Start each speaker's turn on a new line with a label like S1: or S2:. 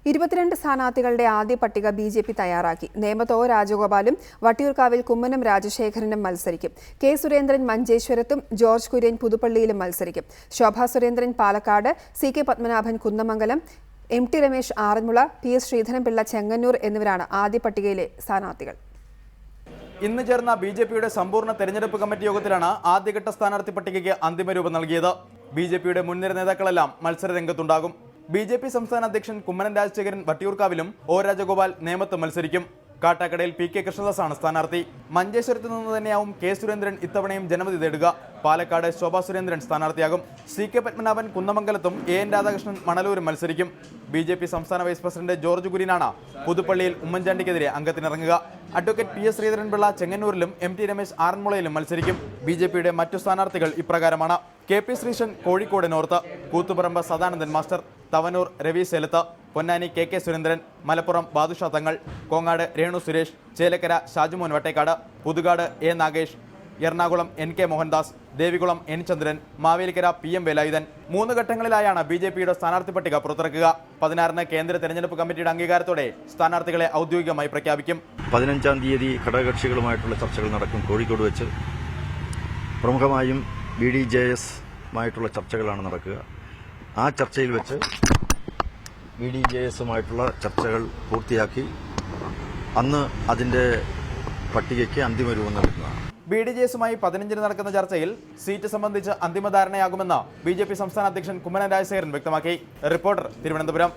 S1: 22 സ്ഥാനാർത്ഥികളുടെ ആദ്യ പട്ടിക ബി.ജെ.പി. തയ്യാറാക്കി. നേമത്ത് ഒ. രാജഗോപാലും വട്ടിയൂർക്കാവിൽ കുമ്മനം രാജശേഖരനും മത്സരിക്കും. കെ. സുരേന്ദ്രൻ മഞ്ചേശ്വരത്തും ജോർജ് കുര്യൻ പുതുപ്പള്ളിയിലും മത്സരിക്കും. Shobha Surendran Palakkad, C. K. Padmanabhan Kunnamangalam, എം.ടി. Ramesh Aranmula, PS. Sreedharan Pillai Chengannur എന്നിവരാണ് ആദ്യ പട്ടികയിലെ സ്ഥാനാർത്ഥികൾ.
S2: ഇന്ന് ചേർന്ന ബി.ജെ.പിയുടെ സമ്പൂർണ്ണ തെരഞ്ഞെടുപ്പ് കമ്മിറ്റി യോഗത്തിലാണ് ആദ്യഘട്ട സ്ഥാനാർത്ഥി പട്ടികയ്ക്ക് അന്തിമ രൂപം നൽകിയത്. ബി.ജെ.പിയുടെ മുൻനിര നേതാക്കളെല്ലാം മത്സരരംഗത്തുണ്ടാകും. ബി.ജെ.പി സംസ്ഥാന അധ്യക്ഷൻ കുമ്മനം രാജശേഖരൻ വട്ടിയൂർക്കാവിലും ഒ. രാജഗോപാൽ നേമത്ത് മത്സരിക്കും. കാട്ടാക്കടയിൽ പി. കെ. കൃഷ്ണദാസാണ് സ്ഥാനാർത്ഥി. മഞ്ചേശ്വരത്ത് നിന്ന് തന്നെയാവും കെ. സുരേന്ദ്രൻ ഇത്തവണയും ജനവിധി തേടുക. പാലക്കാട് ശോഭാ സുരേന്ദ്രൻ സ്ഥാനാർത്ഥിയാകും. സി. കെ. പത്മനാഭൻ കുന്നമംഗലത്തും എ. എൻ. രാധാകൃഷ്ണൻ മണലൂരും മത്സരിക്കും. ബി.ജെ.പി സംസ്ഥാന വൈസ് പ്രസിഡന്റ് ജോർജ് കുര്യനാണ് പുതുപ്പള്ളിയിൽ ഉമ്മൻചാണ്ടിക്കെതിരെ അംഗത്തിനിറങ്ങുക. Advocate P S. ശ്രീധരൻപിള്ള ചെങ്ങന്നൂരിലും എം.ടി. രമേശ് ആറന്മുളയിലും മത്സരിക്കും. ബി.ജെ.പിയുടെ മറ്റു സ്ഥാനാർത്ഥികൾ ഇപ്രകാരമാണ്: K. P. Sreesan Kozhikode north, Koothuparamba Sadanandan master, Thavanur Ravi സേലത്ത്, Ponnani K. K. Surendran, Malappuram Badusha Thangal, Kongad Renu Suresh, Chelakkara Shajumon Vattekkad, Puthukad A. Nagesh, Ernakulam N. K. Mohandas, Devikulam N. Chandran, Mavelikkara P. M. Velayudhan. 3 ഘട്ടങ്ങളിലായാണ് ബി.ജെ.പിയുടെ സ്ഥാനാർത്ഥി പട്ടിക പുറത്തിറക്കുക. 16-ന് കേന്ദ്ര തെരഞ്ഞെടുപ്പ് കമ്മിറ്റിയുടെ അംഗീകാരത്തോടെ സ്ഥാനാർത്ഥികളെ ഔദ്യോഗികമായി പ്രഖ്യാപിക്കും.
S3: 15-ാം തീയതി ഘടകകക്ഷികളുമായിട്ടുള്ള ചർച്ചകൾ നടക്കും കോഴിക്കോട് വെച്ച്. പ്രമുഖമായും BDJS-മായിട്ടുള്ള ചർച്ചകളാണ് നടക്കുക. ആ ചർച്ചയിൽ വെച്ച് BDJS-മായിട്ടുള്ള ചർച്ചകൾ പൂർത്തിയാക്കി അന്ന് അതിൻ്റെ പട്ടികയ്ക്ക് അന്തിമ രൂപം നൽകുന്നതാണ്.
S2: BDJS-മായി 15-ന് നടക്കുന്ന ചർച്ചയിൽ സീറ്റ് സംബന്ധിച്ച് അന്തിമ ധാരണയാകുമെന്ന് ബി.ജെ.പി സംസ്ഥാന അധ്യക്ഷൻ കുമ്മനം രാജശേഖരൻ വ്യക്തമാക്കി. റിപ്പോർട്ടർ, തിരുവനന്തപുരം.